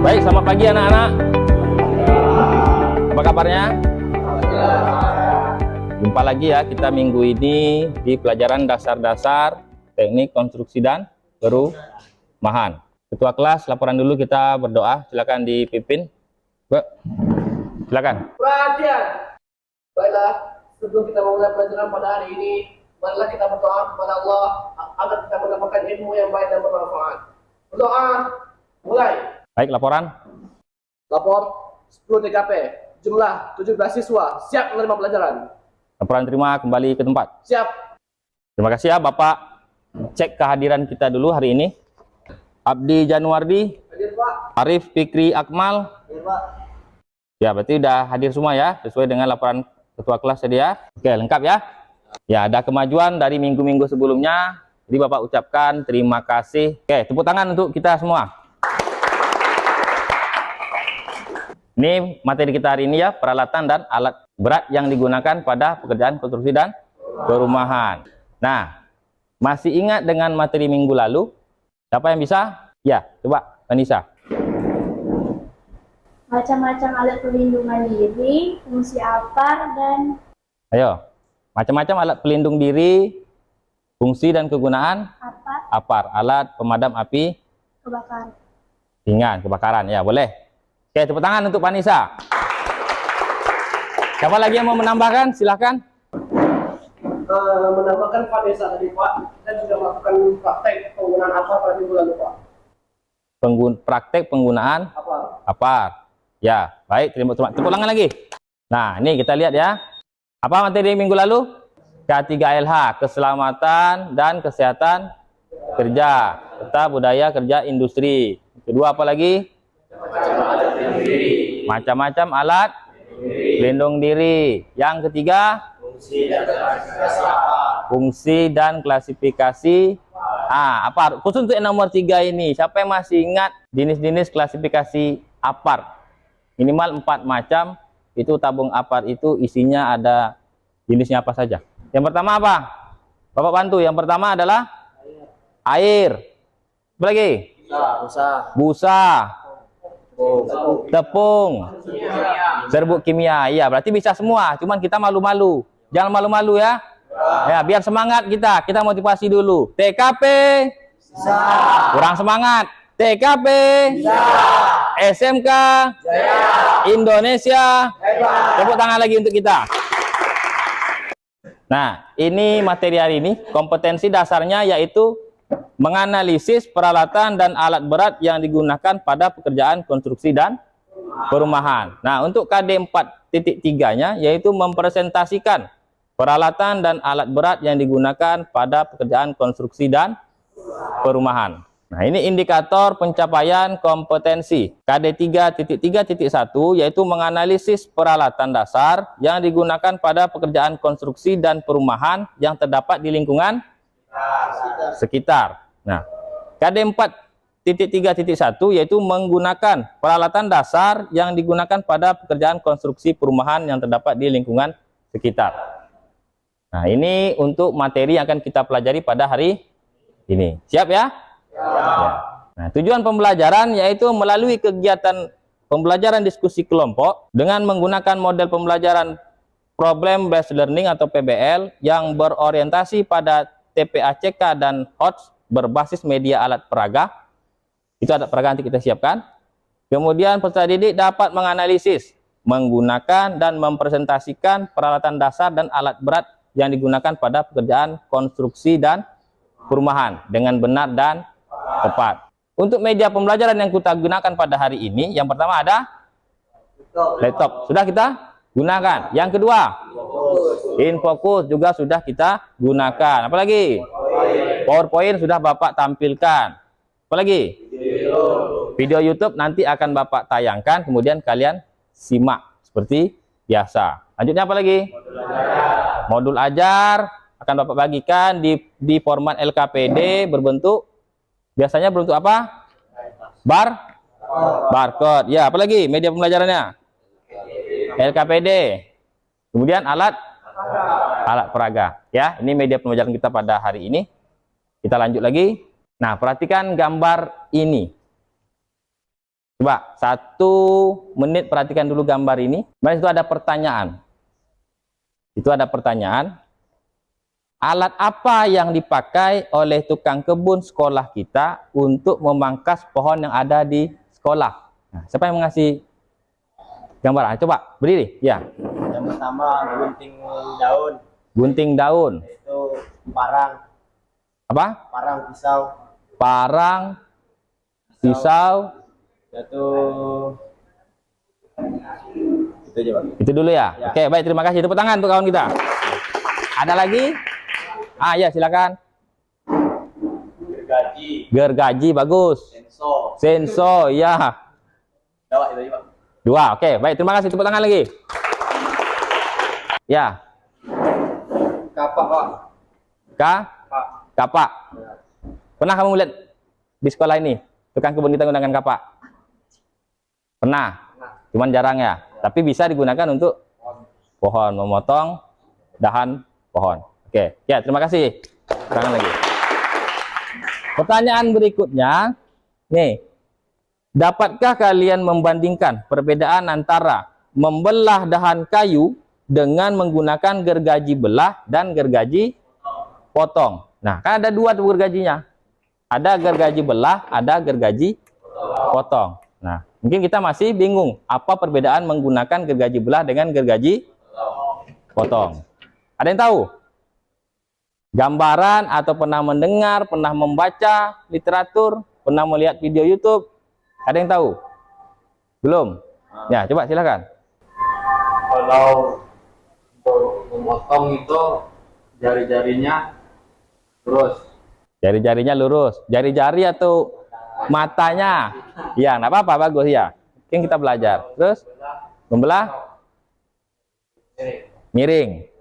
Baik, selamat pagi anak-anak. Apa kabarnya? Jumpa lagi ya kita minggu ini di pelajaran dasar-dasar teknik konstruksi dan perumahan. Ketua kelas, laporan dulu, kita berdoa. Silakan dipimpin. Silakan. Perhatian. Baiklah, sebelum kita memulai pelajaran pada hari ini, marilah kita berdoa kepada Allah agar kita mendapatkan ilmu yang baik dan bermanfaat. Berdoa, mulai. Baik, laporan. Lapor 10 TKP, jumlah 17 siswa, siap menerima pelajaran. Laporan terima, kembali ke tempat. Siap. Terima kasih ya Bapak. Cek kehadiran kita dulu hari ini. Abdi Januardi, Hadir, Pak. Arif Fikri Akmal. Hadir, Pak. Ya, berarti udah hadir semua ya, sesuai dengan laporan ketua kelas tadi ya. Oke, lengkap ya. Ya, ada kemajuan dari minggu-minggu sebelumnya. Jadi Bapak ucapkan terima kasih. Oke, tepuk tangan untuk kita semua. Ini materi kita hari ini ya, peralatan dan alat berat yang digunakan pada pekerjaan konstruksi dan perumahan. Nah, masih ingat dengan materi minggu lalu? Siapa yang bisa? Ya, coba Anissa. Macam-macam alat pelindungan diri, fungsi APAR, dan Ayo, macam-macam alat pelindung diri, fungsi dan kegunaan APAR, alat pemadam api kebakaran. ringan, kebakaran. Ya, boleh. Oke, tepuk tangan untuk Vanessa. Siapa lagi yang mau menambahkan? Silahkan. Menambahkan Vanessa tadi, Pak, dan juga melakukan praktek penggunaan apa pada minggu lalu, Pak. Praktek penggunaan Apa? APAR. Ya, baik. Tepuk tangan lagi. Nah, ini kita lihat ya. Apa materi minggu lalu? K3LH, keselamatan dan kesehatan kerja, serta budaya kerja industri. Kedua apa lagi? Macam-macam alat pelindung diri. Yang ketiga, fungsi dan klasifikasi. APAR. Khusus untuk yang nomor 3 ini, siapa yang masih ingat jenis-jenis klasifikasi APAR? Minimal 4 macam. Itu tabung APAR itu isinya ada jenisnya apa saja. Yang pertama apa? Bapak bantu. Yang pertama adalah air. Apa lagi? Busa. Tepung. Serbuk kimia. Ya, berarti bisa semua. Cuman kita malu-malu. Jangan malu-malu ya. Ya, biar semangat kita. Kita motivasi dulu. TKP. Bisa. Kurang semangat. TKP. Bisa. SMK. Jaya. Indonesia. Hebat. Tepuk tangan lagi untuk kita. Nah, ini materi hari ini. Kompetensi dasarnya yaitu menganalisis peralatan dan alat berat yang digunakan pada pekerjaan konstruksi dan perumahan. Nah, untuk KD 4.3-nya yaitu mempresentasikan peralatan dan alat berat yang digunakan pada pekerjaan konstruksi dan perumahan. Nah, ini indikator pencapaian kompetensi. KD 3.3.1 yaitu menganalisis peralatan dasar yang digunakan pada pekerjaan konstruksi dan perumahan yang terdapat di lingkungan sekitar. Nah, KD 4.3.1 yaitu menggunakan peralatan dasar yang digunakan pada pekerjaan konstruksi perumahan yang terdapat di lingkungan sekitar. Nah, ini untuk materi yang akan kita pelajari pada hari ini. Siap ya? Ya. Nah, tujuan pembelajaran yaitu melalui kegiatan pembelajaran diskusi kelompok dengan menggunakan model pembelajaran Problem Based Learning atau PBL yang berorientasi pada TPACK dan HOTS berbasis media alat peraga. Itu alat peraga nanti kita siapkan. Kemudian peserta didik dapat menganalisis, menggunakan dan mempresentasikan peralatan dasar dan alat berat yang digunakan pada pekerjaan konstruksi dan perumahan dengan benar dan tepat. Untuk media pembelajaran yang kita gunakan pada hari ini, yang pertama ada laptop. Sudah kita gunakan. Yang kedua, InFocus juga sudah kita gunakan. Apalagi? PowerPoint sudah Bapak tampilkan. Apalagi? Video YouTube nanti akan Bapak tayangkan, kemudian kalian simak seperti biasa. Lanjutnya apa lagi? Modul ajar akan Bapak bagikan di format LKPD berbentuk, biasanya berbentuk apa? Barcode. Ya, apalagi media pembelajarannya? LKPD. Kemudian alat peraga. Ya, ini media pembelajaran kita pada hari ini. Kita lanjut lagi. Nah, perhatikan gambar ini. Coba 1 menit perhatikan dulu gambar ini. Kemudian itu ada pertanyaan. Itu ada pertanyaan. Alat apa yang dipakai oleh tukang kebun sekolah kita untuk memangkas pohon yang ada di sekolah? Nah, siapa yang mengasih gambar? Coba berdiri. Ya. Yang pertama gunting daun. Gunting daun. Itu parang. Apa? Parang pisau. Parang, pisau. Itu aja, Pak. Itu dulu ya. Ya. Oke, baik, terima kasih. Tepuk tangan untuk kawan kita. Ada lagi? Ya, silakan. Gergaji. Gergaji, bagus. Senso. Senso, ya. Dawat itu aja, Pak. 2. Oke, baik, terima kasih. Tepuk tangan lagi. Ya. Kapak, Pak. Pak. Kapak. Pernah kamu lihat di sekolah ini tukang kebun kita menggunakan kapak? Pernah. Cuman jarang ya. Tapi bisa digunakan untuk pohon, memotong dahan pohon. Oke, ya, terima kasih. Tangan lagi. Pertanyaan berikutnya, nih, dapatkah kalian membandingkan perbedaan antara membelah dahan kayu dengan menggunakan gergaji belah dan gergaji potong? Nah, kan ada 2 tuh gergajinya. Ada gergaji belah, ada gergaji potong. Nah, mungkin kita masih bingung apa perbedaan menggunakan gergaji belah dengan gergaji potong. Ada yang tahu? Gambaran atau pernah mendengar, pernah membaca literatur, pernah melihat video YouTube? Ada yang tahu? Belum? Ya, coba silakan. Kalau untuk memotong itu jari-jarinya lurus. Jari-jarinya lurus. Jari-jari atau matanya? Ya, nggak apa-apa, bagus ya. Mungkin kita belajar. Terus membelah miring.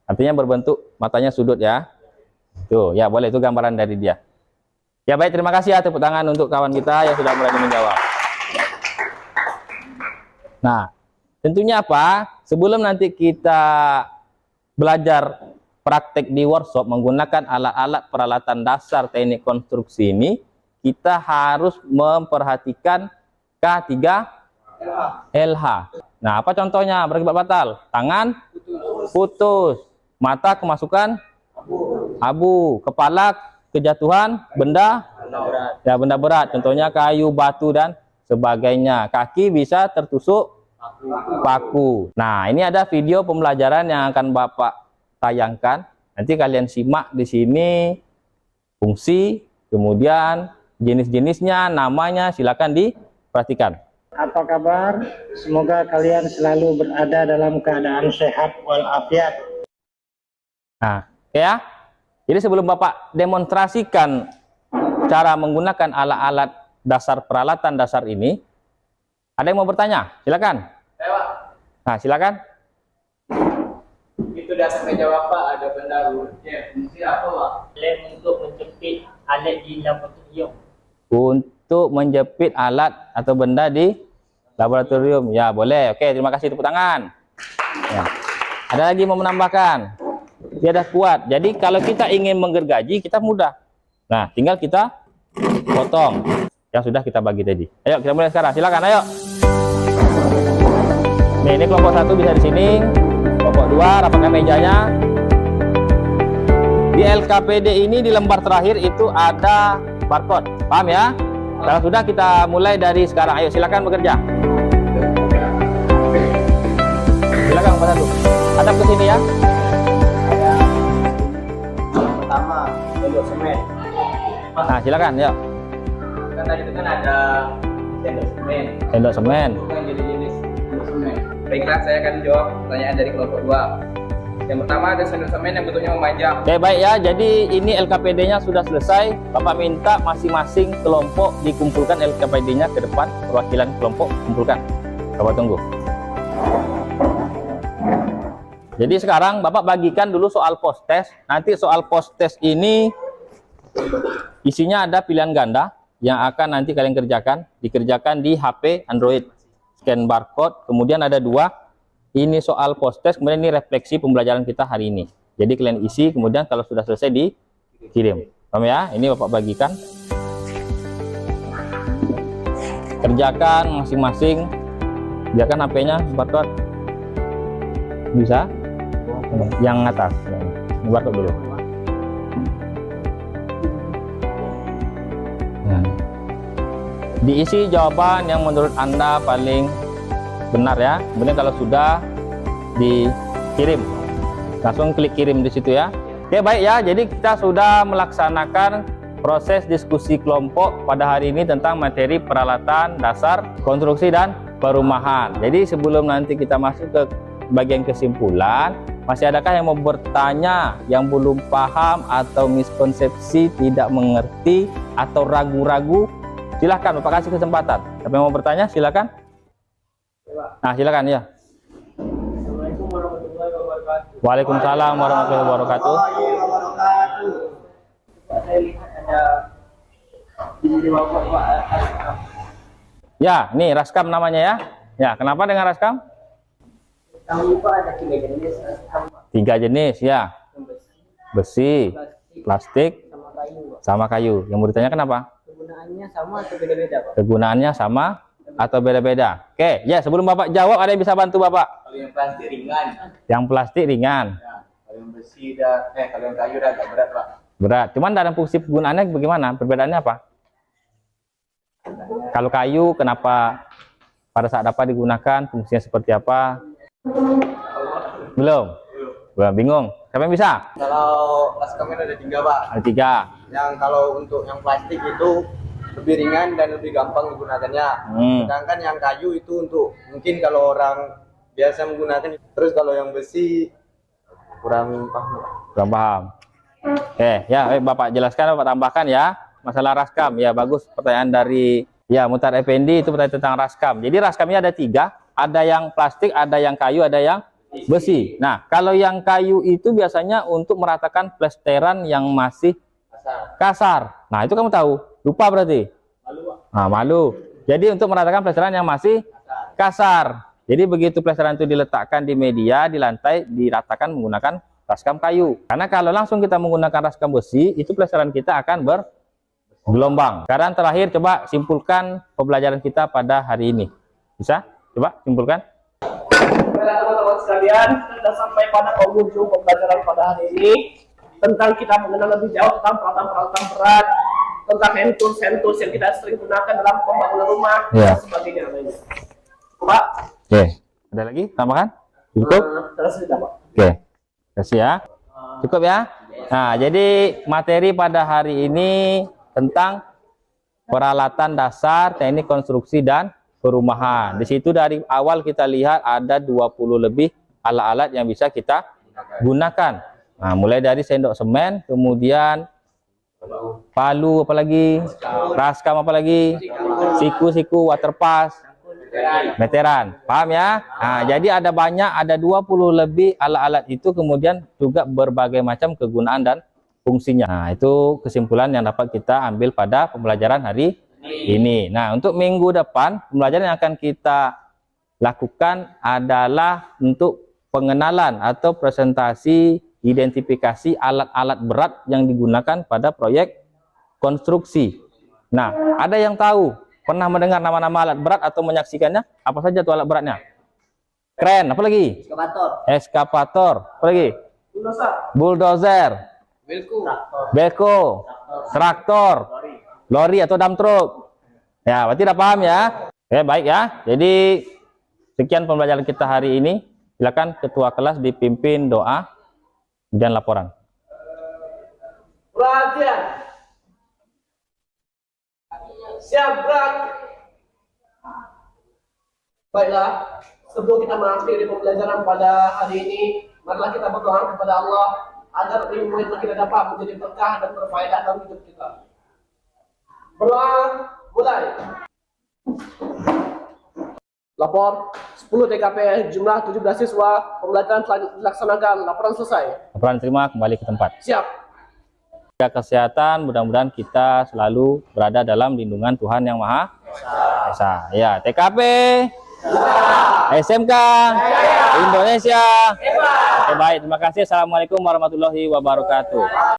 Artinya berbentuk matanya sudut ya. Tuh, ya boleh, itu gambaran dari dia. Ya baik, terima kasih ya, tepuk tangan untuk kawan kita yang sudah berani menjawab. Nah, tentunya apa? Sebelum nanti kita belajar praktek di workshop menggunakan alat-alat peralatan dasar teknik konstruksi ini, kita harus memperhatikan K3LH. Nah, apa contohnya berakibat batal? Tangan putus, mata kemasukan abu, kepala kejatuhan benda ya, benda berat, contohnya kayu, batu dan sebagainya. Kaki bisa tertusuk paku. Nah, ini ada video pembelajaran yang akan Bapak tayangkan. Nanti kalian simak di sini fungsi, kemudian jenis-jenisnya, namanya, silakan diperhatikan. Apa kabar? Semoga kalian selalu berada dalam keadaan sehat walafiat. Nah, ya. Jadi sebelum Bapak demonstrasikan cara menggunakan alat-alat dasar peralatan dasar ini, ada yang mau bertanya? Silakan. Saya, Pak. Nah, silakan. Itu dasar meja Bapak ada benda urutnya. Fungsi apa, Pak? Lem untuk menjepit alat di laboratorium. Untuk menjepit alat atau benda di laboratorium. Ya, boleh. Oke, terima kasih, tepuk tangan. Ya. Ada lagi mau menambahkan? Dia dah kuat. Jadi kalau kita ingin menggergaji, kita mudah. Nah, tinggal kita potong yang sudah kita bagi tadi. Ayo, kita mulai sekarang. Silakan, ayo. Nih, ini kelompok 1 bisa di sini. Kelompok 2, rapatkan mejanya. Di LKPD ini di lembar terakhir itu ada barcode. Paham ya? Kalau sudah, kita mulai dari sekarang. Ayo, silakan bekerja. Silakan kelompok 1. Hadap ke sini ya. Pertama, sendok semen. Nah, silakan, yuk. Kan tadi itu kan ada sendok semen. Sendok semen. Itu kan jenis sendok semen. Baiklah, saya akan jawab pertanyaan dari kelompok 2. Yang pertama ada sendok semen yang bentuknya memanjang. Oke, baik ya. Jadi ini LKPD-nya sudah selesai. Bapak minta masing-masing kelompok dikumpulkan LKPD-nya ke depan. Perwakilan kelompok kumpulkan. Bapak tunggu. Jadi sekarang Bapak bagikan dulu soal post test. Nanti soal post test ini isinya ada pilihan ganda yang akan nanti kalian kerjakan. Dikerjakan di HP Android. Scan barcode. Kemudian ada 2. Ini soal post test. Kemudian ini refleksi pembelajaran kita hari ini. Jadi kalian isi. Kemudian kalau sudah selesai dikirim. Paham ya? Ini Bapak bagikan. kerjakan masing-masing. Biarkan HP-nya barcode. Bisa? Yang atas. Barcode dulu. Nah. Diisi jawaban yang menurut Anda paling benar ya. Kemudian kalau sudah dikirim, langsung klik kirim di situ ya. Oke, baik ya. Jadi kita sudah melaksanakan proses diskusi kelompok pada hari ini tentang materi peralatan dasar konstruksi dan perumahan. Jadi sebelum nanti kita masuk ke bagian kesimpulan, masih adakah yang mau bertanya, yang belum paham atau miskonsepsi, tidak mengerti atau ragu-ragu? Silahkan, Bapak kasih kesempatan. Siapa yang mau bertanya, silakan. Nah, silakan ya. Assalamualaikum warahmatullahi wabarakatuh. Waalaikumsalam warahmatullahi wabarakatuh. Saya lihat ada di Bapak Raskam. Ya, nih Raskam namanya ya. Ya, kenapa dengan Raskam? Tahu Pak ada 3 jenis Raskam, Pak. 3 jenis ya. Yang Besi, plastik, sama kayu, Pak. sama kayu. Yang mau ditanya kenapa? Kegunaannya sama atau beda-beda, Pak? Kegunaannya sama atau beda-beda? Oke, ya sebelum Bapak jawab, ada yang bisa bantu Bapak? Kalau yang plastik ringan, Yang plastik ringan, ya. Kalau yang besi kalau yang kayu agak berat, Pak. berat. Cuman dalam fungsi penggunaannya bagaimana? Perbedaannya apa? Kalau kayu, kenapa pada saat dapat digunakan, fungsinya seperti apa? Belum? Belum, bingung. Siapa yang bisa? Kalau Raskam ada 3, Pak. Ada 3. Yang kalau untuk yang plastik itu lebih ringan dan lebih gampang digunakannya. Sedangkan yang kayu itu untuk mungkin kalau orang biasa menggunakan. Terus kalau yang besi kurang paham. Kurang paham. Ya, Bapak jelaskan, Bapak tambahkan ya. Masalah Raskam, ya bagus pertanyaan dari ya Mutar Effendi, itu pertanyaan tentang Raskam. Jadi Raskamnya ada 3, ada yang plastik, ada yang kayu, ada yang besi. Nah, kalau yang kayu itu biasanya untuk meratakan plesteran yang masih kasar. Nah, itu kamu tahu? Lupa berarti? Nah, malu. Jadi untuk meratakan plesteran yang masih kasar. Jadi begitu plesteran itu diletakkan di media, di lantai, diratakan menggunakan Raskam kayu. Karena kalau langsung kita menggunakan Raskam besi, itu plesteran kita akan bergelombang. Sekarang terakhir, coba simpulkan pembelajaran kita pada hari ini. Bisa? Coba simpulkan. Baiklah teman-teman sekalian, kita sudah sampai pada penghujung pembelajaran pada hari ini tentang kita mengenal lebih jauh tentang peralatan-peralatan berat, tentang hand tools yang kita sering gunakan dalam pembangunan rumah Ya. dan sebagainya lainnya. Pak, Oke. Ada lagi? Tambahkan? Cukup? terus sudah Pak. Oke. Kasih ya. Cukup ya. Nah, jadi materi pada hari ini tentang peralatan dasar teknik konstruksi dan perumahan. Di situ dari awal kita lihat ada 20 lebih alat-alat yang bisa kita gunakan. Nah, mulai dari sendok semen, kemudian palu apalagi, Raskam apalagi, siku-siku, waterpass, meteran. Paham ya? Nah, jadi ada banyak, ada 20 lebih alat-alat itu, kemudian juga berbagai macam kegunaan dan fungsinya. Nah, itu kesimpulan yang dapat kita ambil pada pembelajaran hari ini. Nah, untuk minggu depan, pembelajaran yang akan kita lakukan adalah untuk pengenalan atau presentasi identifikasi alat-alat berat yang digunakan pada proyek konstruksi. Nah, ada yang tahu, pernah mendengar nama-nama alat berat atau menyaksikannya? Apa saja tuh alat beratnya? Kren, apa lagi? Eskavator, apa lagi? Bulldozer, beko, traktor, lori atau dump truck. Ya, berarti udah paham ya? Oke, baik ya. Jadi sekian pembelajaran kita hari ini. Silakan ketua kelas dipimpin doa dan laporan. Perhatian. Siap gerak. Baiklah, sebelum kita mengakhiri pembelajaran pada hari ini, marilah kita berdoa kepada Allah agar ilmu yang kita dapat menjadi berkah dan berfaedah dalam hidup kita. Berdoa, mulai. Lapor 10 TKP, jumlah 17 siswa, pembelajaran telah dilaksanakan, laporan selesai. Laporan terima, kembali ke tempat. Siap. Jaga kesehatan, mudah-mudahan kita selalu berada dalam lindungan Tuhan Yang Maha Esa. Ya, TKP, SMK, Indonesia. Oke, baik, terima kasih. Assalamualaikum warahmatullahi wabarakatuh.